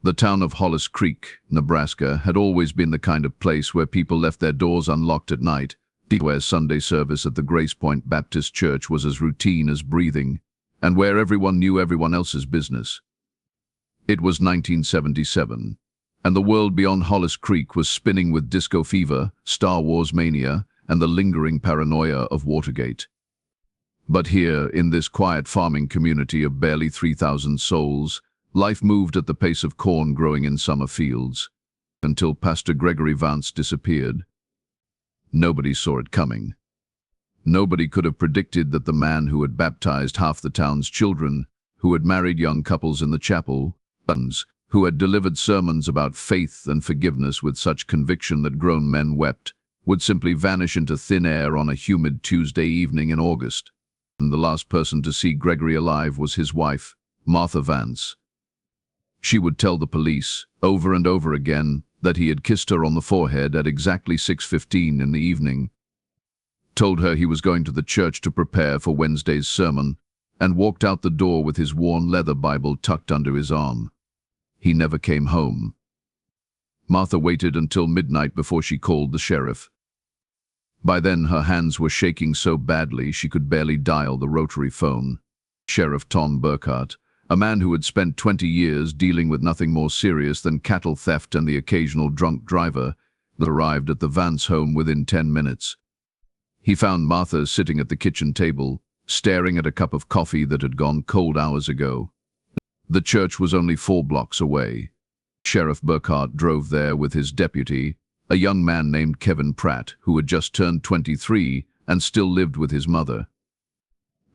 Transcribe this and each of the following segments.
The town of Hollis Creek, Nebraska, had always been the kind of place where people left their doors unlocked at night, where Sunday service at the Grace Point Baptist Church was as routine as breathing, and where everyone knew everyone else's business. It was 1977, and the world beyond Hollis Creek was spinning with disco fever, Star Wars mania, and the lingering paranoia of Watergate. But here, in this quiet farming community of barely 3,000 souls, life moved at the pace of corn growing in summer fields, until Pastor Gregory Vance disappeared. Nobody saw it coming. Nobody could have predicted that the man who had baptized half the town's children, who had married young couples in the chapel, who had delivered sermons about faith and forgiveness with such conviction that grown men wept, would simply vanish into thin air on a humid Tuesday evening in August. And the last person to see Gregory alive was his wife, Martha Vance. She would tell the police, over and over again, that he had kissed her on the forehead at exactly 6:15 in the evening, told her he was going to the church to prepare for Wednesday's sermon, and walked out the door with his worn leather Bible tucked under his arm. He never came home. Martha waited until midnight before she called the sheriff. By then her hands were shaking so badly she could barely dial the rotary phone. Sheriff Tom Burkhart, a man who had spent 20 years dealing with nothing more serious than cattle theft and the occasional drunk driver, arrived at the Vance home within 10 minutes. He found Martha sitting at the kitchen table, staring at a cup of coffee that had gone cold hours ago. The church was only 4 blocks away. Sheriff Burkhart drove there with his deputy, a young man named Kevin Pratt, who had just turned 23 and still lived with his mother.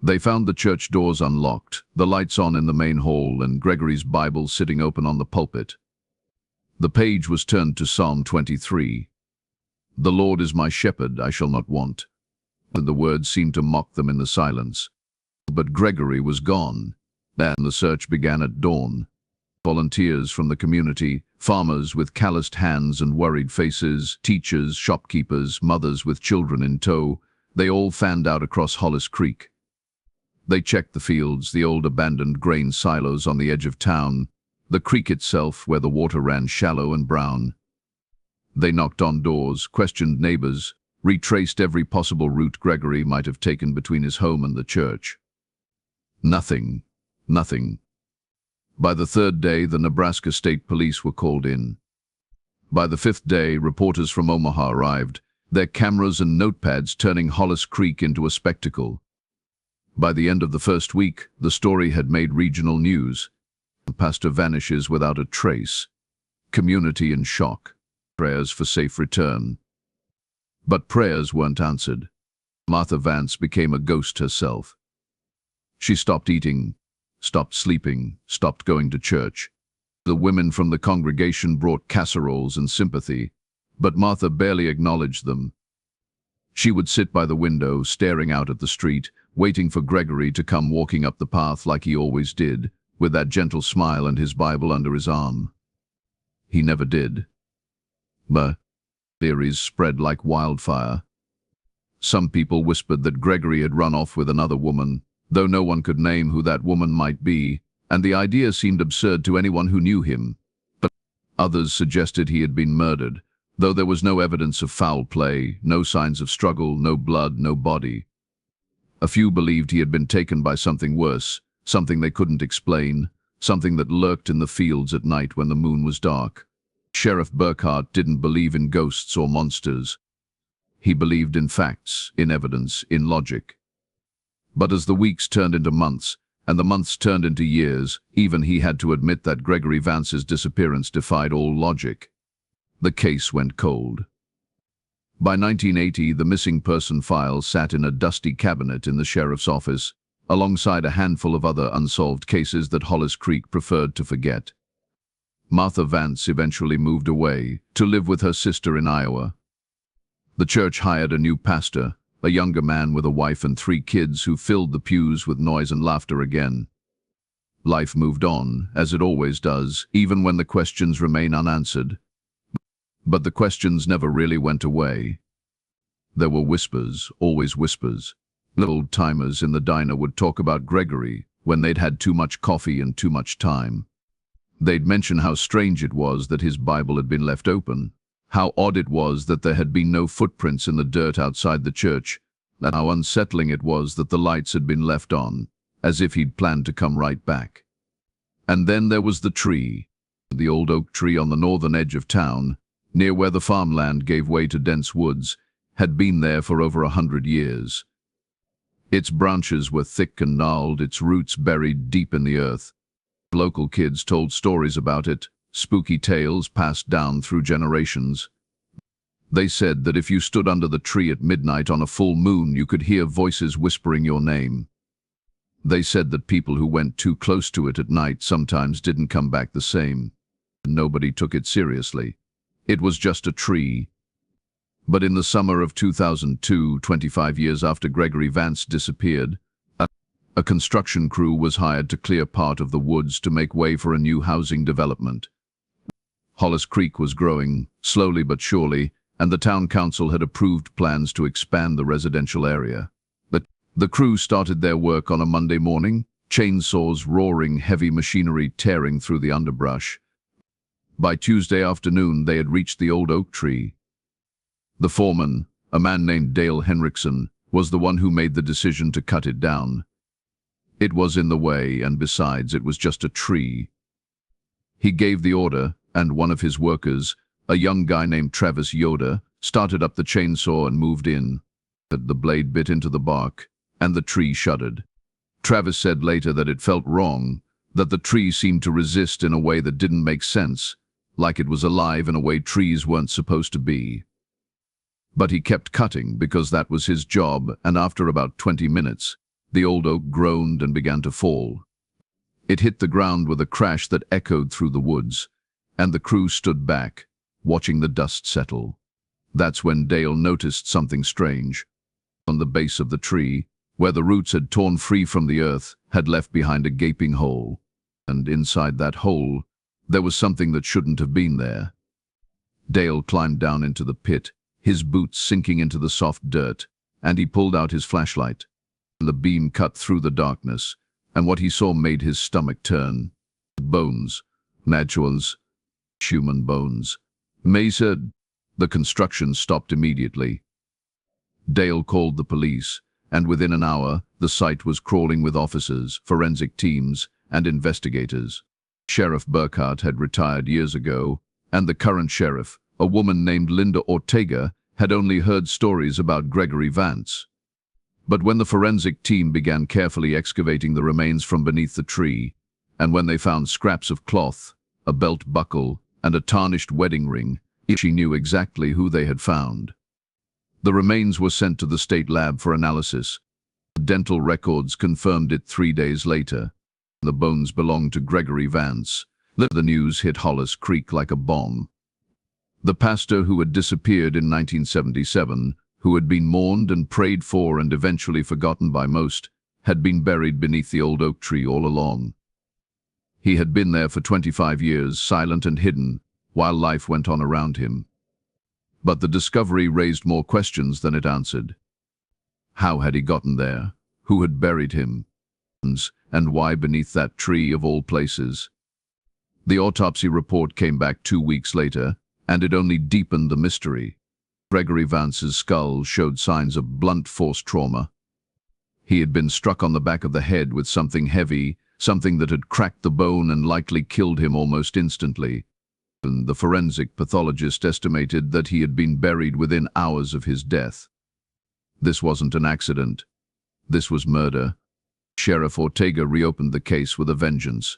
They found the church doors unlocked, the lights on in the main hall, and Gregory's Bible sitting open on the pulpit. The page was turned to Psalm 23. "The Lord is my shepherd, I shall not want." And the words seemed to mock them in the silence. But Gregory was gone, and the search began at dawn. Volunteers from the community, farmers with calloused hands and worried faces, teachers, shopkeepers, mothers with children in tow, they all fanned out across Hollis Creek. They checked the fields, the old abandoned grain silos on the edge of town, the creek itself where the water ran shallow and brown. They knocked on doors, questioned neighbors, retraced every possible route Gregory might have taken between his home and the church. Nothing. Nothing. By the 3rd day, the Nebraska State Police were called in. By the 5th day, reporters from Omaha arrived, their cameras and notepads turning Hollis Creek into a spectacle. By the end of the first week, the story had made regional news. The pastor vanishes without a trace. Community in shock. Prayers for safe return. But prayers weren't answered. Martha Vance became a ghost herself. She stopped eating, stopped sleeping, stopped going to church. The women from the congregation brought casseroles and sympathy, but Martha barely acknowledged them. She would sit by the window, staring out at the street, waiting for Gregory to come walking up the path like he always did, with that gentle smile and his Bible under his arm. He never did. But theories spread like wildfire. Some people whispered that Gregory had run off with another woman, though no one could name who that woman might be, and the idea seemed absurd to anyone who knew him. But others suggested he had been murdered, though there was no evidence of foul play, no signs of struggle, no blood, no body. A few believed he had been taken by something worse, something they couldn't explain, something that lurked in the fields at night when the moon was dark. Sheriff Burkhart didn't believe in ghosts or monsters. He believed in facts, in evidence, in logic. But as the weeks turned into months, and the months turned into years, even he had to admit that Gregory Vance's disappearance defied all logic. The case went cold. By 1980, the missing person file sat in a dusty cabinet in the sheriff's office, alongside a handful of other unsolved cases that Hollis Creek preferred to forget. Martha Vance eventually moved away, to live with her sister in Iowa. The church hired a new pastor, a younger man with a wife and 3 kids who filled the pews with noise and laughter again. Life moved on, as it always does, even when the questions remain unanswered. But the questions never really went away. There were whispers, always whispers. Old-timers in the diner would talk about Gregory when they'd had too much coffee and too much time. They'd mention how strange it was that his Bible had been left open, how odd it was that there had been no footprints in the dirt outside the church, and how unsettling it was that the lights had been left on, as if he'd planned to come right back. And then there was the tree, the old oak tree on the northern edge of town, near where the farmland gave way to dense woods, had been there for over 100 years. Its branches were thick and gnarled, its roots buried deep in the earth. Local kids told stories about it, spooky tales passed down through generations. They said that if you stood under the tree at midnight on a full moon, you could hear voices whispering your name. They said that people who went too close to it at night sometimes didn't come back the same. Nobody took it seriously. It was just a tree. But in the summer of 2002, 25 years after Gregory Vance disappeared, a construction crew was hired to clear part of the woods to make way for a new housing development. Hollis Creek was growing, slowly but surely, and the town council had approved plans to expand the residential area. The crew started their work on a Monday morning, chainsaws roaring, heavy machinery tearing through the underbrush. By Tuesday afternoon, they had reached the old oak tree. The foreman, a man named Dale Henriksen, was the one who made the decision to cut it down. It was in the way, and besides, it was just a tree. He gave the order, and one of his workers, a young guy named Travis Yoder, started up the chainsaw and moved in. The blade bit into the bark, and the tree shuddered. Travis said later that it felt wrong, that the tree seemed to resist in a way that didn't make sense, like it was alive in a way trees weren't supposed to be. But he kept cutting because that was his job, and after about 20 minutes, the old oak groaned and began to fall. It hit the ground with a crash that echoed through the woods, and the crew stood back, watching the dust settle. That's when Dale noticed something strange. On the base of the tree, where the roots had torn free from the earth, had left behind a gaping hole. And inside that hole, there was something that shouldn't have been there. Dale climbed down into the pit, his boots sinking into the soft dirt, and he pulled out his flashlight. The beam cut through the darkness, and what he saw made his stomach turn. Bones. Naturals. Human bones. Mesa. The construction stopped immediately. Dale called the police, and within an hour, the site was crawling with officers, forensic teams, and investigators. Sheriff Burkhart had retired years ago, and the current sheriff, a woman named Linda Ortega, had only heard stories about Gregory Vance. But when the forensic team began carefully excavating the remains from beneath the tree, and when they found scraps of cloth, a belt buckle, and a tarnished wedding ring, she knew exactly who they had found. The remains were sent to the state lab for analysis. Dental records confirmed it 3 days later. The bones belonged to Gregory Vance. The news hit Hollis Creek like a bomb. The pastor who had disappeared in 1977, who had been mourned and prayed for and eventually forgotten by most, had been buried beneath the old oak tree all along. He had been there for 25 years, silent and hidden, while life went on around him. But the discovery raised more questions than it answered. How had he gotten there? Who had buried him? And why beneath that tree of all places? The autopsy report came back 2 weeks later, and it only deepened the mystery. Gregory Vance's skull showed signs of blunt force trauma. He had been struck on the back of the head with something heavy, something that had cracked the bone and likely killed him almost instantly. The forensic pathologist estimated that he had been buried within hours of his death. This wasn't an accident. This was murder. Sheriff Ortega reopened the case with a vengeance.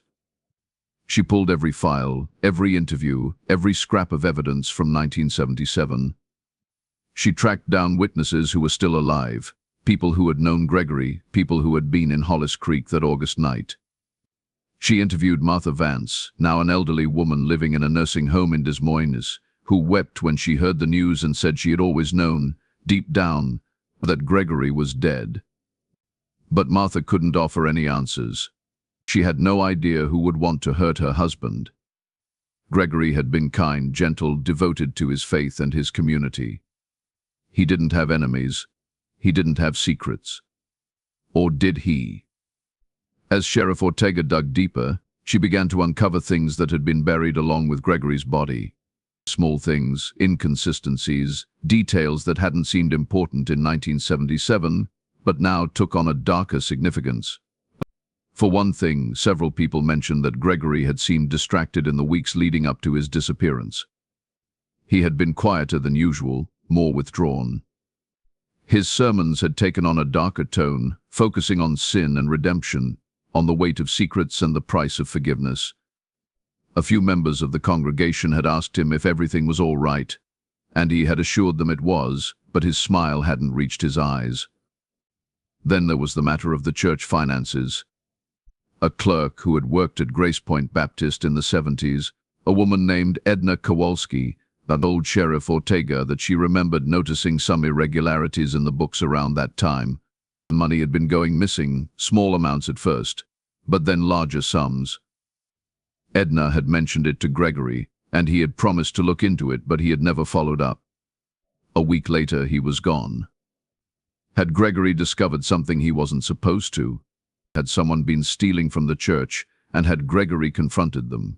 She pulled every file, every interview, every scrap of evidence from 1977. She tracked down witnesses who were still alive, people who had known Gregory, people who had been in Hollis Creek that August night. She interviewed Martha Vance, now an elderly woman living in a nursing home in Des Moines, who wept when she heard the news and said she had always known, deep down, that Gregory was dead. But Martha couldn't offer any answers. She had no idea who would want to hurt her husband. Gregory had been kind, gentle, devoted to his faith and his community. He didn't have enemies. He didn't have secrets. Or did he? As Sheriff Ortega dug deeper, She began to uncover things that had been buried along with Gregory's body. Small things, inconsistencies, details that hadn't seemed important in 1977, but now took on a darker significance. For one thing, several people mentioned that Gregory had seemed distracted in the weeks leading up to his disappearance. He had been quieter than usual, more withdrawn. His sermons had taken on a darker tone, focusing on sin and redemption, on the weight of secrets and the price of forgiveness. A few members of the congregation had asked him if everything was all right, and he had assured them it was, but his smile hadn't reached his eyes. Then there was the matter of the church finances. A clerk who had worked at Grace Point Baptist in the 70s, a woman named Edna Kowalski, told Sheriff Ortega that she remembered noticing some irregularities in the books around that time. Money had been going missing, small amounts at first, but then larger sums. Edna had mentioned it to Gregory, and he had promised to look into it, but he had never followed up. A week later, he was gone. Had Gregory discovered something he wasn't supposed to? Had someone been stealing from the church, and had Gregory confronted them?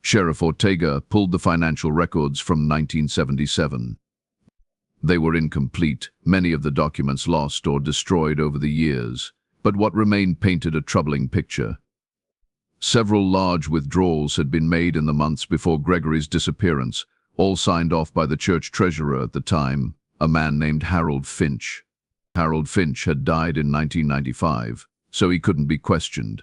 Sheriff Ortega pulled the financial records from 1977. They were incomplete, many of the documents lost or destroyed over the years, but what remained painted a troubling picture. Several large withdrawals had been made in the months before Gregory's disappearance, all signed off by the church treasurer at the time, a man named Harold Finch. Harold Finch had died in 1995, so he couldn't be questioned.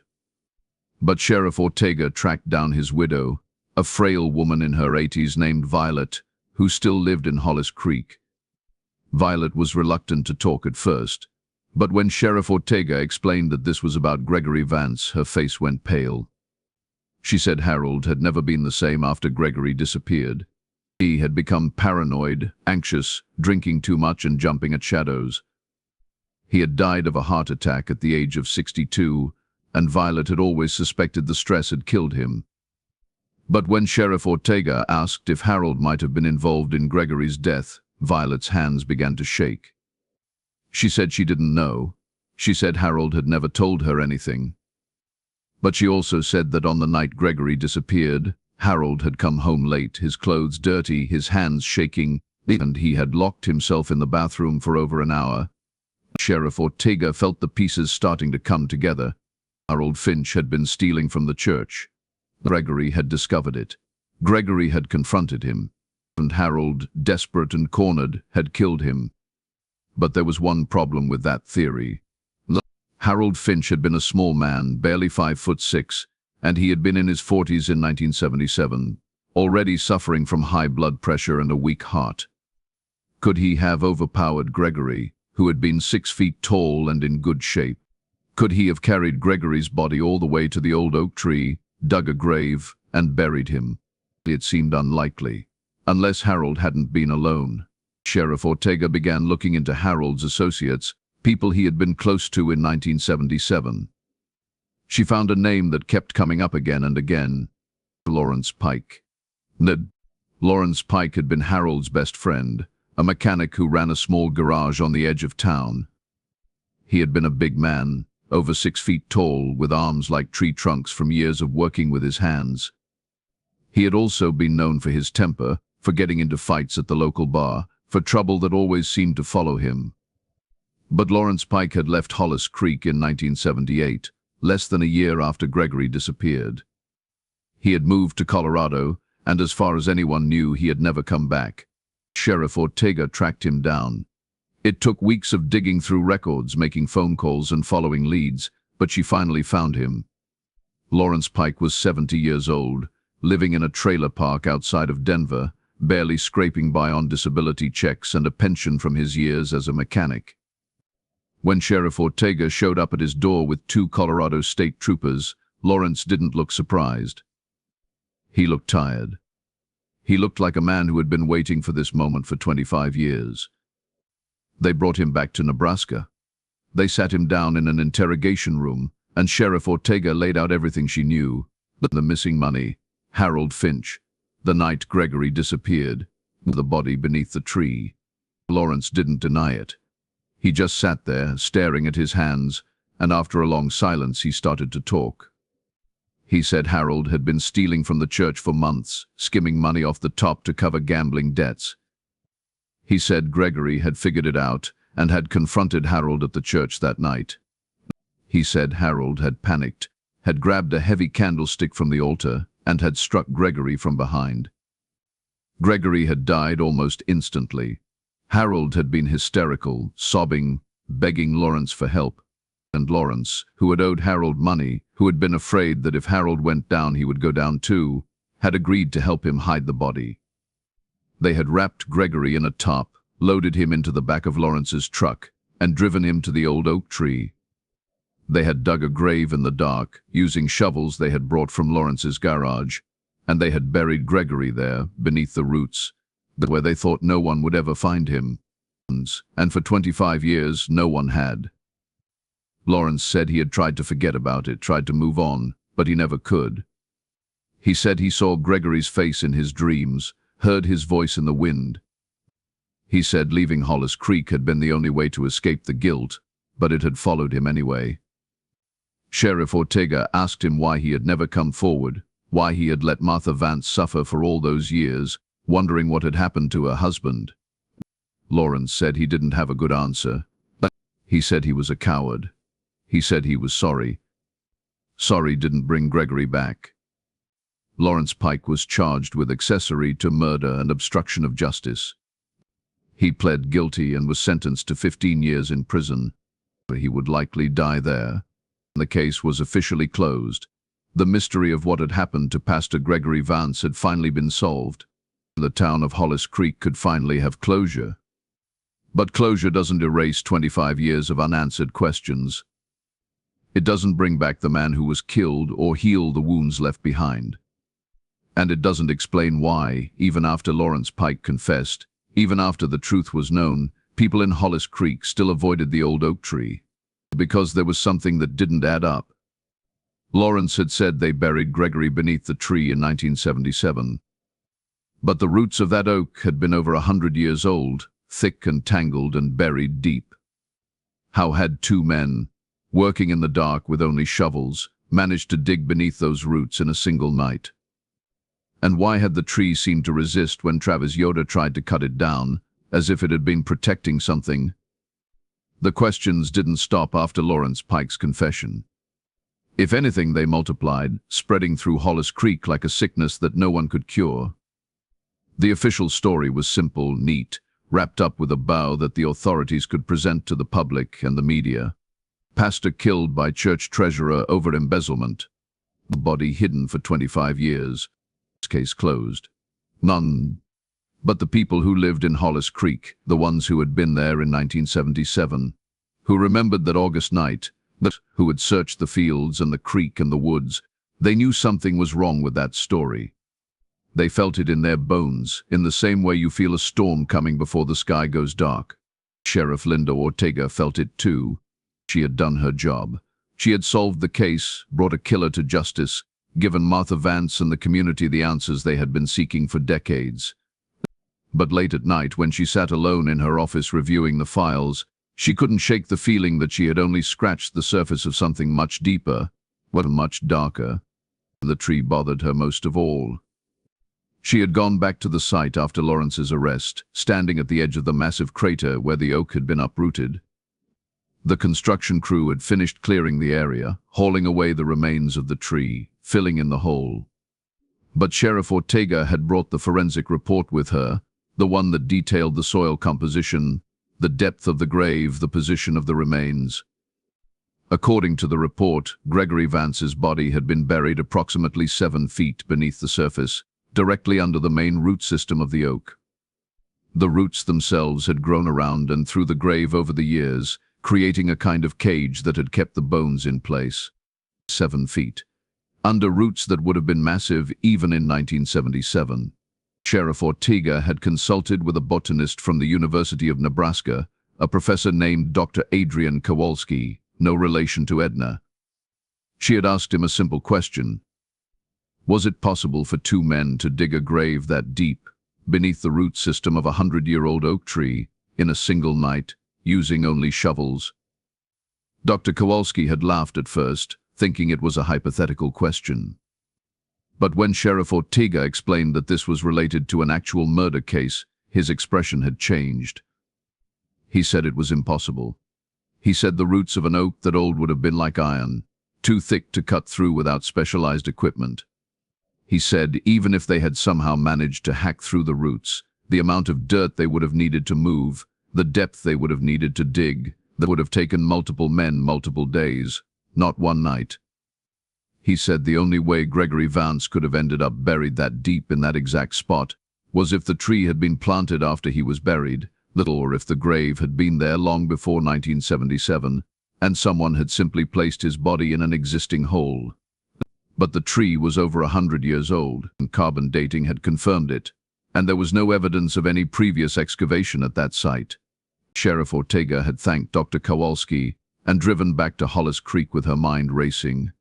But Sheriff Ortega tracked down his widow, a frail woman in her 80s named Violet, who still lived in Hollis Creek. Violet was reluctant to talk at first, but when Sheriff Ortega explained that this was about Gregory Vance, her face went pale. She said Harold had never been the same after Gregory disappeared. He had become paranoid, anxious, drinking too much and jumping at shadows. He had died of a heart attack at the age of 62, and Violet had always suspected the stress had killed him. But when Sheriff Ortega asked if Harold might have been involved in Gregory's death, Violet's hands began to shake. She said she didn't know. She said Harold had never told her anything. But she also said that on the night Gregory disappeared, Harold had come home late, his clothes dirty, his hands shaking, and he had locked himself in the bathroom for over an hour. Sheriff Ortega felt the pieces starting to come together. Harold Finch had been stealing from the church. Gregory had discovered it. Gregory had confronted him, and Harold, desperate and cornered, had killed him. But there was one problem with that theory. Harold Finch had been a small man, barely 5'6", and he had been in his 40s in 1977, already suffering from high blood pressure and a weak heart. Could he have overpowered Gregory, who had been 6 feet tall and in good shape? Could he have carried Gregory's body all the way to the old oak tree, dug a grave, and buried him? It seemed unlikely, unless Harold hadn't been alone. Sheriff Ortega began looking into Harold's associates, people he had been close to in 1977. She found a name that kept coming up again and again: Lawrence Pike. Lawrence Pike had been Harold's best friend, a mechanic who ran a small garage on the edge of town. He had been a big man, over 6 feet tall, with arms like tree trunks from years of working with his hands. He had also been known for his temper, for getting into fights at the local bar, for trouble that always seemed to follow him. But Lawrence Pike had left Hollis Creek in 1978, less than a year after Gregory disappeared. He had moved to Colorado, and as far as anyone knew, he had never come back. Sheriff Ortega tracked him down. It took weeks of digging through records, making phone calls and following leads, but she finally found him. Lawrence Pike was 70 years old, living in a trailer park outside of Denver, barely scraping by on disability checks and a pension from his years as a mechanic. When Sheriff Ortega showed up at his door with 2 Colorado state troopers, Lawrence didn't look surprised. He looked tired. He looked like a man who had been waiting for this moment for 25 years. They brought him back to Nebraska. They sat him down in an interrogation room, and Sheriff Ortega laid out everything she knew: the missing money, Harold Finch, the night Gregory disappeared, the body beneath the tree. Lawrence didn't deny it. He just sat there, staring at his hands, and after a long silence he started to talk. He said Harold had been stealing from the church for months, skimming money off the top to cover gambling debts. He said Gregory had figured it out and had confronted Harold at the church that night. He said Harold had panicked, had grabbed a heavy candlestick from the altar, and had struck Gregory from behind. Gregory had died almost instantly. Harold had been hysterical, sobbing, begging Lawrence for help. And Lawrence, who had owed Harold money, who had been afraid that if Harold went down he would go down too, had agreed to help him hide the body. They had wrapped Gregory in a tarp, loaded him into the back of Lawrence's truck, and driven him to the old oak tree. They had dug a grave in the dark, using shovels they had brought from Lawrence's garage, and they had buried Gregory there, beneath the roots, where they thought no one would ever find him. And for 25 years, no one had. Lawrence said he had tried to forget about it, tried to move on, but he never could. He said he saw Gregory's face in his dreams, heard his voice in the wind. He said leaving Hollis Creek had been the only way to escape the guilt, but it had followed him anyway. Sheriff Ortega asked him why he had never come forward, why he had let Martha Vance suffer for all those years, wondering what had happened to her husband. Lawrence said he didn't have a good answer. He said he was a coward. He said he was sorry. Sorry didn't bring Gregory back. Lawrence Pike was charged with accessory to murder and obstruction of justice. He pled guilty and was sentenced to 15 years in prison. He would likely die there. The case was officially closed. The mystery of what had happened to Pastor Gregory Vance had finally been solved. The town of Hollis Creek could finally have closure. But closure doesn't erase 25 years of unanswered questions. It doesn't bring back the man who was killed or heal the wounds left behind. And it doesn't explain why, even after Lawrence Pike confessed, even after the truth was known, people in Hollis Creek still avoided the old oak tree. Because there was something that didn't add up. Lawrence had said they buried Gregory beneath the tree in 1977. But the roots of that oak had been over 100 years old, thick and tangled and buried deep. How had two men, working in the dark with only shovels, managed to dig beneath those roots in a single night? And why had the tree seemed to resist when Travis Yoder tried to cut it down, as if it had been protecting something? The questions didn't stop after Lawrence Pike's confession. If anything, they multiplied, spreading through Hollis Creek like a sickness that no one could cure. The official story was simple, neat, wrapped up with a bow that the authorities could present to the public and the media. Pastor killed by church treasurer over embezzlement. The body hidden for 25 years. Case closed. None but the people who lived in Hollis Creek, the ones who had been there in 1977, who remembered that August night, who had searched the fields and the creek and the woods, they knew something was wrong with that story. They felt it in their bones, in the same way you feel a storm coming before the sky goes dark. Sheriff Linda Ortega felt it too. She had done her job. She had solved the case, brought a killer to justice, given Martha Vance and the community the answers they had been seeking for decades. But late at night, when she sat alone in her office reviewing the files, she couldn't shake the feeling that she had only scratched the surface of something much deeper, much darker. The tree bothered her most of all. She had gone back to the site after Lawrence's arrest, standing at the edge of the massive crater where the oak had been uprooted. The construction crew had finished clearing the area, hauling away the remains of the tree, filling in the hole. But Sheriff Ortega had brought the forensic report with her, the one that detailed the soil composition, the depth of the grave, the position of the remains. According to the report, Gregory Vance's body had been buried approximately 7 feet beneath the surface, directly under the main root system of the oak. The roots themselves had grown around and through the grave over the years, creating a kind of cage that had kept the bones in place. 7 feet. Under roots that would have been massive even in 1977. Sheriff Ortega had consulted with a botanist from the University of Nebraska, a professor named Dr. Adrian Kowalski, no relation to Edna. She had asked him a simple question. Was it possible for two men to dig a grave that deep, beneath the root system of a 100-year-old oak tree, in a single night, using only shovels? Dr. Kowalski had laughed at first, thinking it was a hypothetical question. But when Sheriff Ortega explained that this was related to an actual murder case, his expression had changed. He said it was impossible. He said the roots of an oak that old would have been like iron, too thick to cut through without specialized equipment. He said even if they had somehow managed to hack through the roots, the amount of dirt they would have needed to move, the depth they would have needed to dig, that would have taken multiple men multiple days, not one night. He said the only way Gregory Vance could have ended up buried that deep in that exact spot was if the tree had been planted after he was buried, or if the grave had been there long before 1977, and someone had simply placed his body in an existing hole. But the tree was over 100 years old, and carbon dating had confirmed it, and there was no evidence of any previous excavation at that site. Sheriff Ortega had thanked Dr. Kowalski and driven back to Hollis Creek with her mind racing.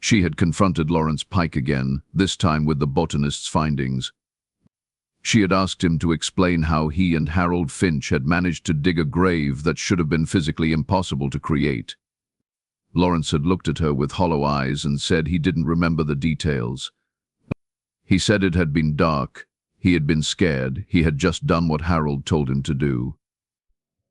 She had confronted Lawrence Pike again, this time with the botanist's findings. She had asked him to explain how he and Harold Finch had managed to dig a grave that should have been physically impossible to create. Lawrence had looked at her with hollow eyes and said he didn't remember the details. He said it had been dark, he had been scared, he had just done what Harold told him to do.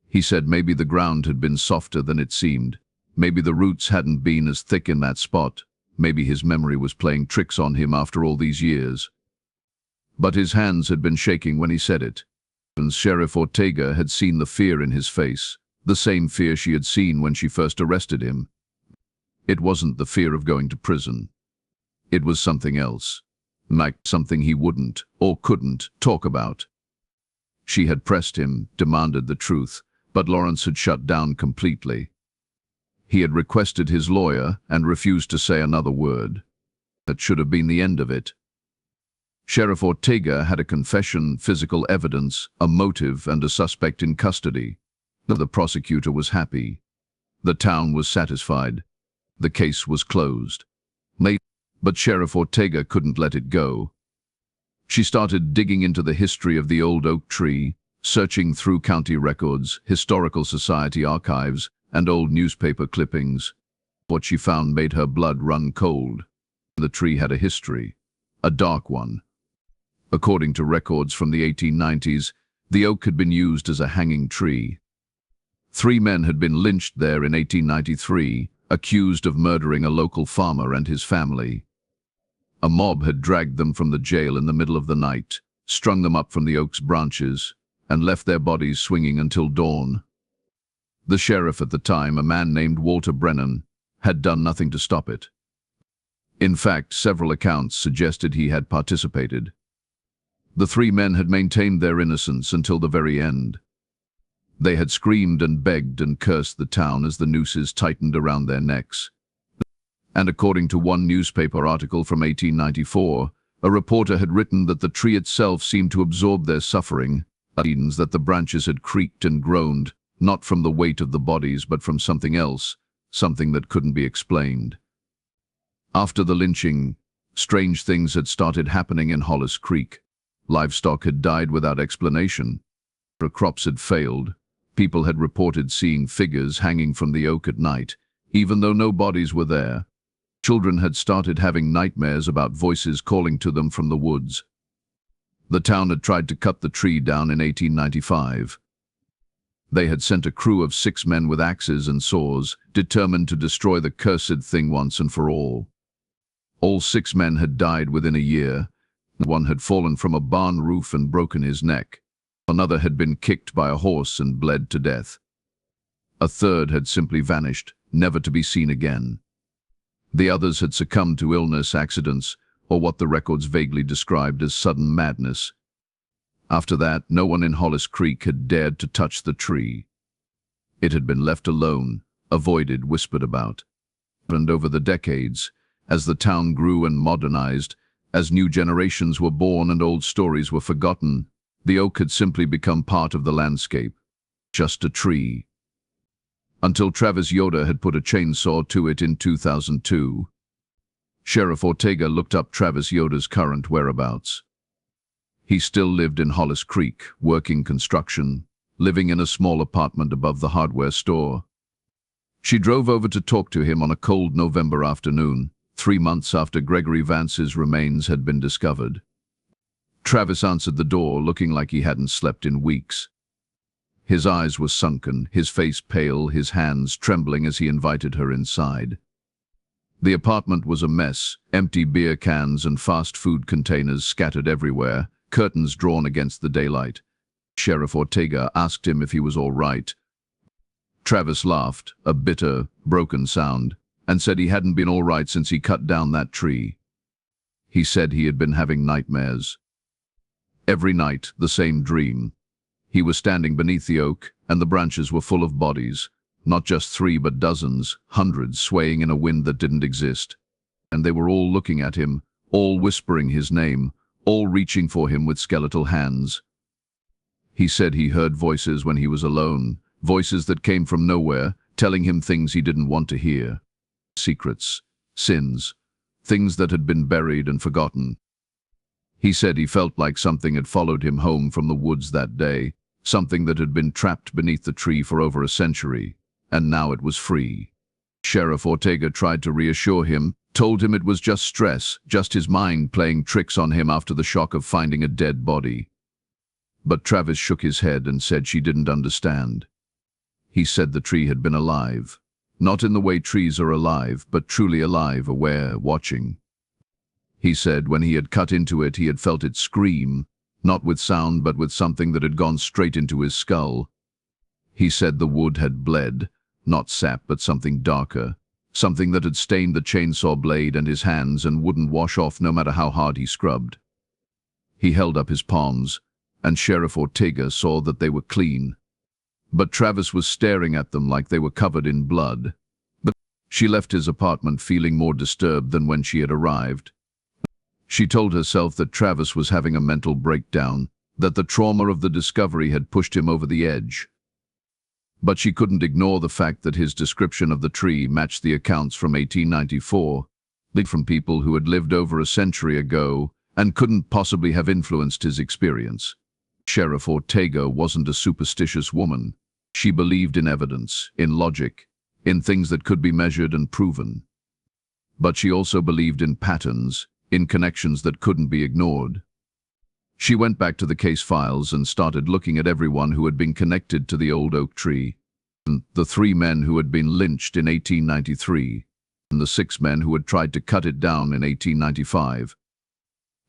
He said maybe the ground had been softer than it seemed, maybe the roots hadn't been as thick in that spot, maybe his memory was playing tricks on him after all these years. But his hands had been shaking when he said it, and Sheriff Ortega had seen the fear in his face, the same fear she had seen when she first arrested him. It wasn't the fear of going to prison. It was something else, like something he wouldn't or couldn't talk about. She had pressed him, demanded the truth, but Lawrence had shut down completely. He had requested his lawyer and refused to say another word. That should have been the end of it. Sheriff Ortega had a confession, physical evidence, a motive, and a suspect in custody. The prosecutor was happy. The town was satisfied. The case was closed. But Sheriff Ortega couldn't let it go. She started digging into the history of the old oak tree, searching through county records, historical society archives, and old newspaper clippings. What she found made her blood run cold. The tree had a history, a dark one. According to records from the 1890s, the oak had been used as a hanging tree. 3 men had been lynched there in 1893, accused of murdering a local farmer and his family. A mob had dragged them from the jail in the middle of the night, strung them up from the oak's branches, and left their bodies swinging until dawn. The sheriff at the time, a man named Walter Brennan, had done nothing to stop it. In fact, several accounts suggested he had participated. The 3 men had maintained their innocence until the very end. They had screamed and begged and cursed the town as the nooses tightened around their necks. And according to one newspaper article from 1894, a reporter had written that the tree itself seemed to absorb their suffering, that the branches had creaked and groaned, not from the weight of the bodies but from something else, something that couldn't be explained. After the lynching, strange things had started happening in Hollis Creek. Livestock had died without explanation. Crops had failed. People had reported seeing figures hanging from the oak at night, even though no bodies were there. Children had started having nightmares about voices calling to them from the woods. The town had tried to cut the tree down in 1895. They had sent a crew of 6 men with axes and saws, determined to destroy the cursed thing once and for all. All 6 men had died within a year. One had fallen from a barn roof and broken his neck. Another had been kicked by a horse and bled to death. A third had simply vanished, never to be seen again. The others had succumbed to illness, accidents, or what the records vaguely described as sudden madness. After that, no one in Hollis Creek had dared to touch the tree. It had been left alone, avoided, whispered about. And over the decades, as the town grew and modernized, as new generations were born and old stories were forgotten, the oak had simply become part of the landscape, just a tree. Until Travis Yoder had put a chainsaw to it in 2002. Sheriff Ortega looked up Travis Yoder's current whereabouts. He still lived in Hollis Creek, working construction, living in a small apartment above the hardware store. She drove over to talk to him on a cold November afternoon, 3 months after Gregory Vance's remains had been discovered. Travis answered the door, looking like he hadn't slept in weeks. His eyes were sunken, his face pale, his hands trembling as he invited her inside. The apartment was a mess, empty beer cans and fast food containers scattered everywhere, curtains drawn against the daylight. Sheriff Ortega asked him if he was all right. Travis laughed, a bitter, broken sound, and said he hadn't been all right since he cut down that tree. He said he had been having nightmares. Every night, the same dream. He was standing beneath the oak, and the branches were full of bodies, not just 3 but dozens, hundreds, swaying in a wind that didn't exist. And they were all looking at him, all whispering his name, all reaching for him with skeletal hands. He said he heard voices when he was alone, voices that came from nowhere, telling him things he didn't want to hear. Secrets, sins, things that had been buried and forgotten. He said he felt like something had followed him home from the woods that day, something that had been trapped beneath the tree for over a century, and now it was free. Sheriff Ortega tried to reassure him, told him it was just stress, just his mind playing tricks on him after the shock of finding a dead body. But Travis shook his head and said she didn't understand. He said the tree had been alive, not in the way trees are alive, but truly alive, aware, watching. He said when he had cut into it, he had felt it scream, not with sound but with something that had gone straight into his skull. He said the wood had bled, not sap but something darker, something that had stained the chainsaw blade and his hands and wouldn't wash off no matter how hard he scrubbed. He held up his palms, and Sheriff Ortega saw that they were clean. But Travis was staring at them like they were covered in blood. But she left his apartment feeling more disturbed than when she had arrived. She told herself that Travis was having a mental breakdown, that the trauma of the discovery had pushed him over the edge. But she couldn't ignore the fact that his description of the tree matched the accounts from 1894, from people who had lived over a century ago and couldn't possibly have influenced his experience. Sheriff Ortega wasn't a superstitious woman. She believed in evidence, in logic, in things that could be measured and proven. But she also believed in patterns, in connections that couldn't be ignored. She went back to the case files and started looking at everyone who had been connected to the old oak tree. The 3 men who had been lynched in 1893, and the 6 men who had tried to cut it down in 1895.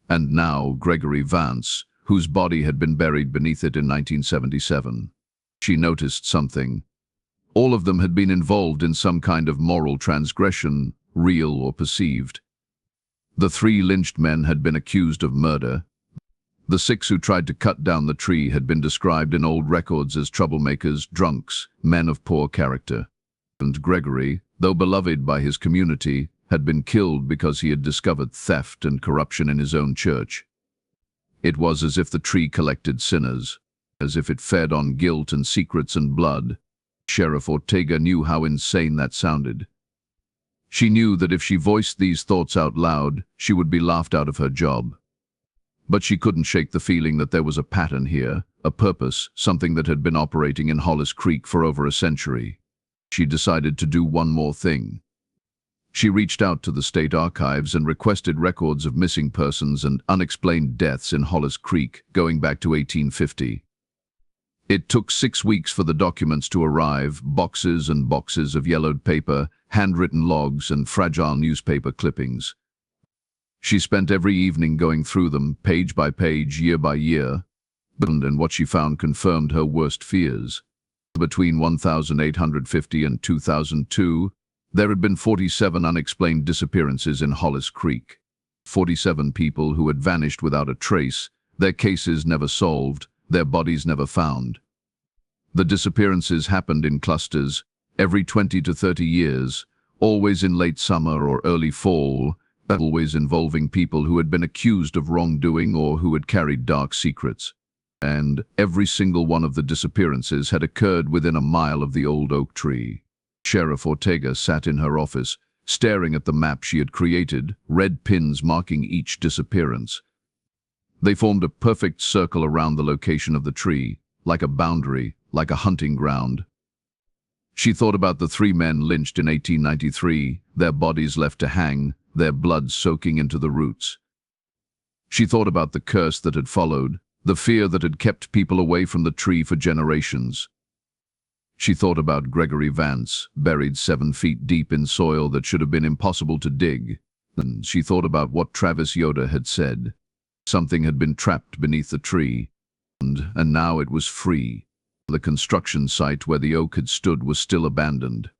And now Gregory Vance, whose body had been buried beneath it in 1977. She noticed something. All of them had been involved in some kind of moral transgression, real or perceived. The 3 lynched men had been accused of murder. The 6 who tried to cut down the tree had been described in old records as troublemakers, drunks, men of poor character. And Gregory, though beloved by his community, had been killed because he had discovered theft and corruption in his own church. It was as if the tree collected sinners, as if it fed on guilt and secrets and blood. Sheriff Ortega knew how insane that sounded. She knew that if she voiced these thoughts out loud, she would be laughed out of her job. But she couldn't shake the feeling that there was a pattern here, a purpose, something that had been operating in Hollis Creek for over a century. She decided to do one more thing. She reached out to the state archives and requested records of missing persons and unexplained deaths in Hollis Creek going back to 1850. It took 6 weeks for the documents to arrive, boxes and boxes of yellowed paper, handwritten logs, and fragile newspaper clippings. She spent every evening going through them, page by page, year by year, and what she found confirmed her worst fears. Between 1850 and 2002, there had been 47 unexplained disappearances in Hollis Creek. 47 people who had vanished without a trace, their cases never solved, their bodies never found. The disappearances happened in clusters, every 20 to 30 years, always in late summer or early fall, always involving people who had been accused of wrongdoing or who had carried dark secrets. And every single one of the disappearances had occurred within a mile of the old oak tree. Sheriff Ortega sat in her office, staring at the map she had created, red pins marking each disappearance. They formed a perfect circle around the location of the tree, like a boundary, like a hunting ground. She thought about the 3 men lynched in 1893, their bodies left to hang, their blood soaking into the roots. She thought about the curse that had followed, the fear that had kept people away from the tree for generations. She thought about Gregory Vance, buried 7 feet deep in soil that should have been impossible to dig. And she thought about what Travis Yoder had said. Something had been trapped beneath the tree, and now it was free. The construction site where the oak had stood was still abandoned.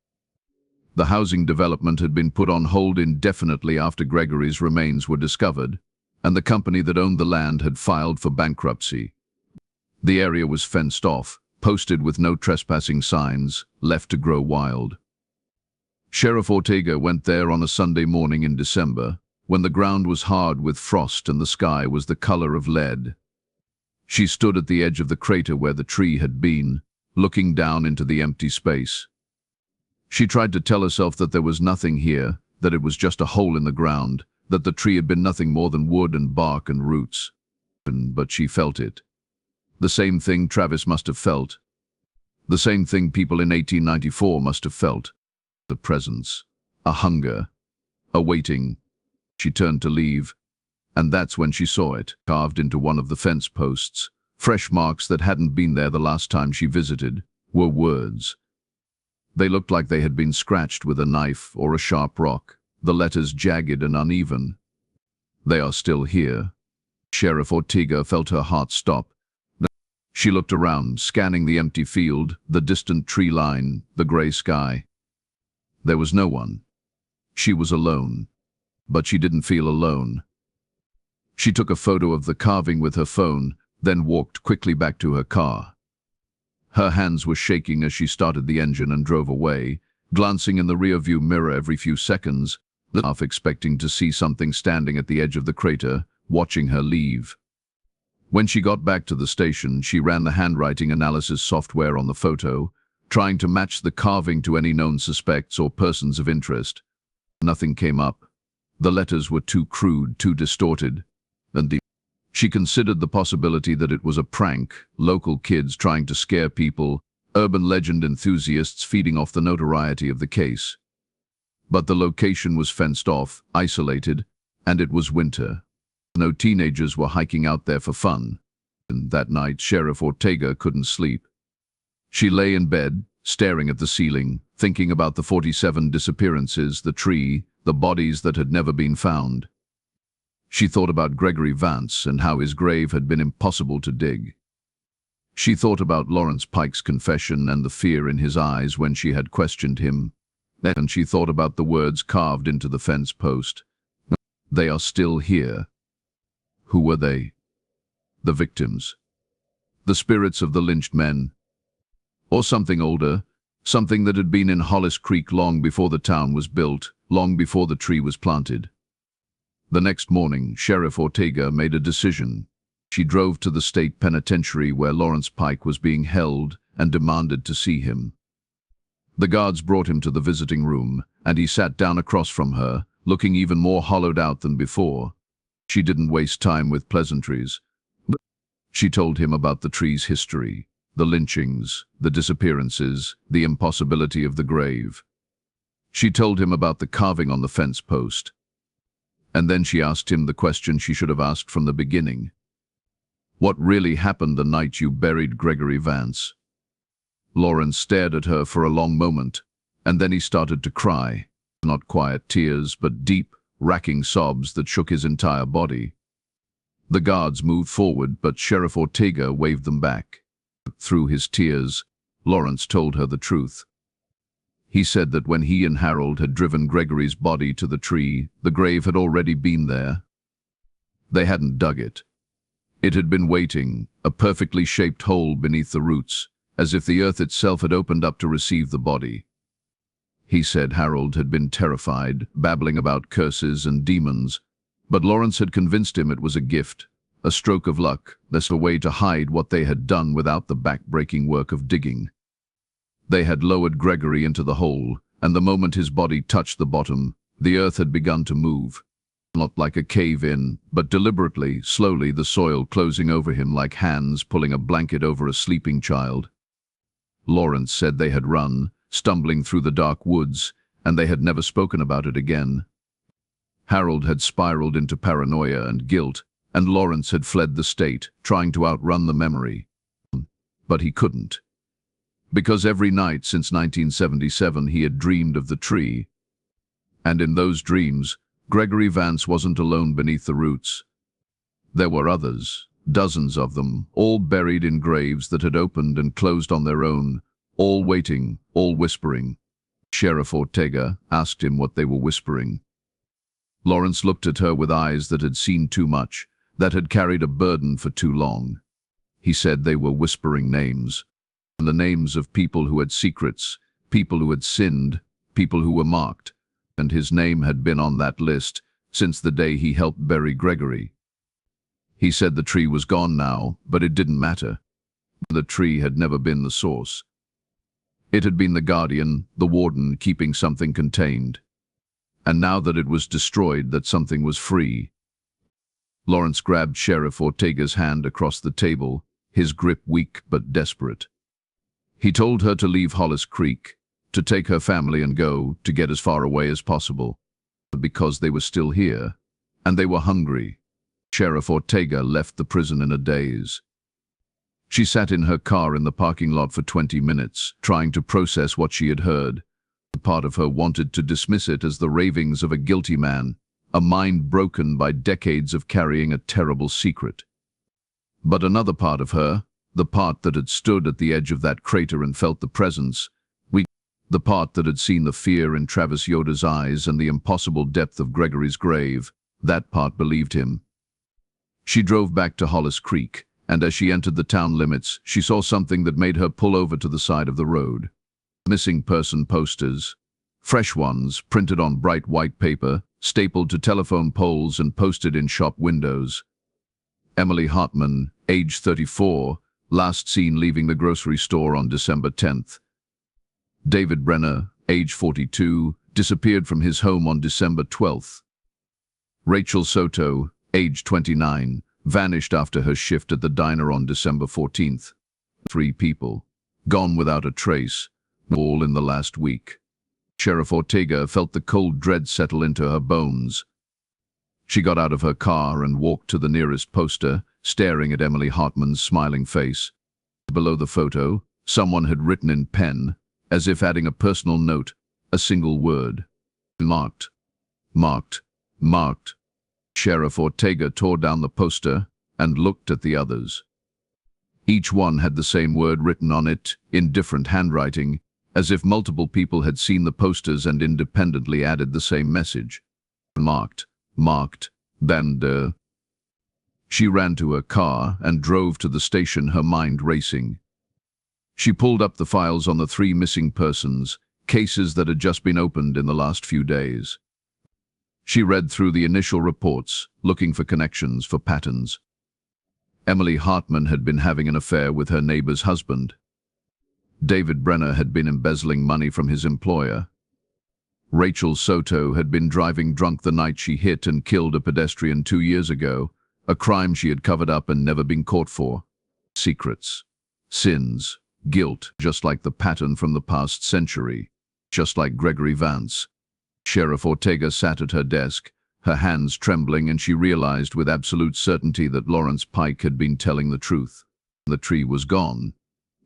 The housing development had been put on hold indefinitely after Gregory's remains were discovered, and the company that owned the land had filed for bankruptcy. The area was fenced off, posted with no trespassing signs, left to grow wild. Sheriff Ortega went there on a Sunday morning in December, when the ground was hard with frost and the sky was the color of lead. She stood at the edge of the crater where the tree had been, looking down into the empty space. She tried to tell herself that there was nothing here, that it was just a hole in the ground, that the tree had been nothing more than wood and bark and roots. But she felt it. The same thing Travis must have felt. The same thing people in 1894 must have felt. The presence, a hunger, a waiting. She turned to leave, and that's when she saw it, carved into one of the fence posts. Fresh marks that hadn't been there the last time she visited were words. They looked like they had been scratched with a knife or a sharp rock, the letters jagged and uneven. They are still here. Sheriff Ortega felt her heart stop. She looked around, scanning the empty field, the distant tree line, the gray sky. There was no one. She was alone. But she didn't feel alone. She took a photo of the carving with her phone, then walked quickly back to her car. Her hands were shaking as she started the engine and drove away, glancing in the rearview mirror every few seconds, half expecting to see something standing at the edge of the crater, watching her leave. When she got back to the station, she ran the handwriting analysis software on the photo, trying to match the carving to any known suspects or persons of interest. Nothing came up. The letters were too crude, too distorted, and she considered the possibility that it was a prank, local kids trying to scare people, urban legend enthusiasts feeding off the notoriety of the case. But the location was fenced off, isolated, and it was winter. No teenagers were hiking out there for fun. And that night, Sheriff Ortega couldn't sleep. She lay in bed, staring at the ceiling, thinking about the 47 disappearances, the tree, the bodies that had never been found. She thought about Gregory Vance and how his grave had been impossible to dig. She thought about Lawrence Pike's confession and the fear in his eyes when she had questioned him. And she thought about the words carved into the fence post. They are still here. Who were they? The victims. The spirits of the lynched men. Or something older, something that had been in Hollis Creek long before the town was built, long before the tree was planted. The next morning, Sheriff Ortega made a decision. She drove to the state penitentiary where Lawrence Pike was being held and demanded to see him. The guards brought him to the visiting room, and he sat down across from her, looking even more hollowed out than before. She didn't waste time with pleasantries. She told him about the tree's history, the lynchings, the disappearances, the impossibility of the grave. She told him about the carving on the fence post. And then she asked him the question she should have asked from the beginning. What really happened the night you buried Gregory Vance? Lawrence stared at her for a long moment, and then he started to cry. Not quiet tears, but deep, racking sobs that shook his entire body. The guards moved forward, but Sheriff Ortega waved them back. Through his tears, Lawrence told her the truth. He said that when he and Harold had driven Gregory's body to the tree, the grave had already been there. They hadn't dug it. It had been waiting, a perfectly shaped hole beneath the roots, as if the earth itself had opened up to receive the body. He said Harold had been terrified, babbling about curses and demons, but Lawrence had convinced him it was a gift, a stroke of luck, a way to hide what they had done without the back-breaking work of digging. They had lowered Gregory into the hole, and the moment his body touched the bottom, the earth had begun to move. Not like a cave-in, but deliberately, slowly, the soil closing over him like hands pulling a blanket over a sleeping child. Lawrence said they had run, stumbling through the dark woods, and they had never spoken about it again. Harold had spiraled into paranoia and guilt, and Lawrence had fled the state, trying to outrun the memory. But he couldn't. Because every night since 1977 he had dreamed of the tree. And in those dreams, Gregory Vance wasn't alone beneath the roots. There were others, dozens of them, all buried in graves that had opened and closed on their own, all waiting, all whispering. Sheriff Ortega asked him what they were whispering. Lawrence looked at her with eyes that had seen too much, that had carried a burden for too long. He said they were whispering names. The names of people who had secrets, people who had sinned, people who were marked. And his name had been on that list since the day he helped bury Gregory. He said the tree was gone now, but it didn't matter. The tree had never been the source. It had been the guardian, the warden, keeping something contained. And now that it was destroyed, that something was free. Lawrence grabbed Sheriff Ortega's hand across the table, his grip weak but desperate. He told her to leave Hollis Creek, to take her family and go, to get as far away as possible. Because they were still here, and they were hungry. Sheriff Ortega left the prison in a daze. She sat in her car in the parking lot for 20 minutes, trying to process what she had heard. Part of her wanted to dismiss it as the ravings of a guilty man, a mind broken by decades of carrying a terrible secret. But another part of her, the part that had stood at the edge of that crater and felt the presence, the part that had seen the fear in Travis Yoder's eyes and the impossible depth of Gregory's grave, that part believed him. She drove back to Hollis Creek, and as she entered the town limits, she saw something that made her pull over to the side of the road. Missing person posters, fresh ones printed on bright white paper, stapled to telephone poles and posted in shop windows. Emily Hartman, age 34, last seen leaving the grocery store on December 10th. David Brenner, age 42, disappeared from his home on December 12th. Rachel Soto, age 29, vanished after her shift at the diner on December 14th. 3 people, gone without a trace, all in the last week. Sheriff Ortega felt the cold dread settle into her bones. She got out of her car and walked to the nearest poster, staring at Emily Hartman's smiling face. Below the photo, someone had written in pen, as if adding a personal note, a single word. Marked. Marked. Marked. Sheriff Ortega tore down the poster and looked at the others. Each one had the same word written on it, in different handwriting, as if multiple people had seen the posters and independently added the same message. Marked. Marked. Band. She ran to her car and drove to the station, her mind racing. She pulled up the files on the 3 missing persons, cases that had just been opened in the last few days. She read through the initial reports, looking for connections, for patterns. Emily Hartman had been having an affair with her neighbor's husband. David Brenner had been embezzling money from his employer. Rachel Soto had been driving drunk the night she hit and killed a pedestrian 2 years ago, a crime she had covered up and never been caught for. Secrets. Sins. Guilt, just like the pattern from the past century, just like Gregory Vance. Sheriff Ortega sat at her desk, her hands trembling, and she realized with absolute certainty that Lawrence Pike had been telling the truth. The tree was gone,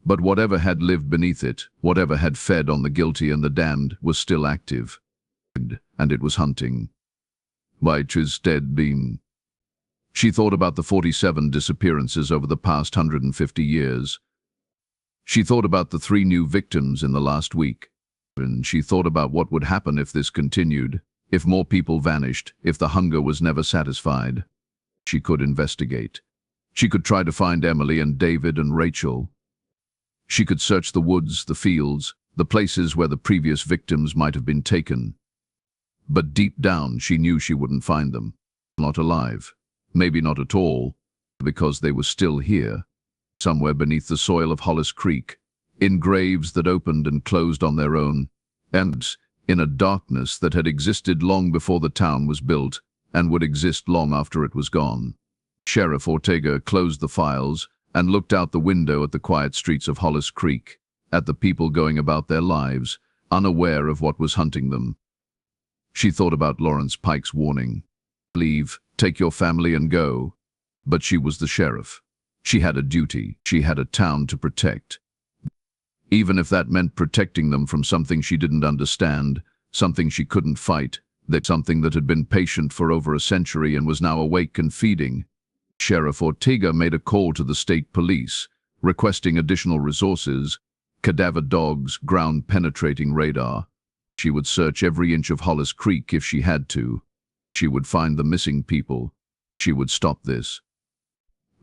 but whatever had lived beneath it, whatever had fed on the guilty and the damned, was still active. And it was hunting. Why, 'tis dead been. She thought about the 47 disappearances over the past 150 years. She thought about the 3 new victims in the last week. And she thought about what would happen if this continued, if more people vanished, if the hunger was never satisfied. She could investigate. She could try to find Emily and David and Rachel. She could search the woods, the fields, the places where the previous victims might have been taken. But deep down, she knew she wouldn't find them. Not alive. Maybe not at all, because they were still here. Somewhere beneath the soil of Hollis Creek, in graves that opened and closed on their own, and in a darkness that had existed long before the town was built and would exist long after it was gone. Sheriff Ortega closed the files and looked out the window at the quiet streets of Hollis Creek. at the people going about their lives, unaware of what was hunting them. She thought about Lawrence Pike's warning. Leave, take your family and go. But she was the sheriff. She had a duty. She had a town to protect. Even if that meant protecting them from something she didn't understand, something she couldn't fight, something that had been patient for over a century and was now awake and feeding. Sheriff Ortega made a call to the state police, requesting additional resources, cadaver dogs, ground-penetrating radar. She would search every inch of Hollis Creek if she had to. She would find the missing people. She would stop this.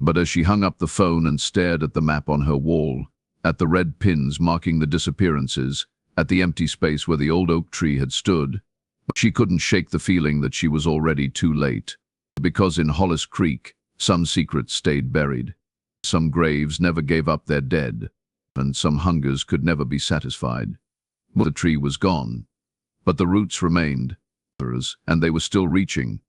But as she hung up the phone and stared at the map on her wall, at the red pins marking the disappearances, at the empty space where the old oak tree had stood, she couldn't shake the feeling that she was already too late. Because in Hollis Creek, some secrets stayed buried. Some graves never gave up their dead, and some hungers could never be satisfied. The tree was gone, but the roots remained, and they were still reaching,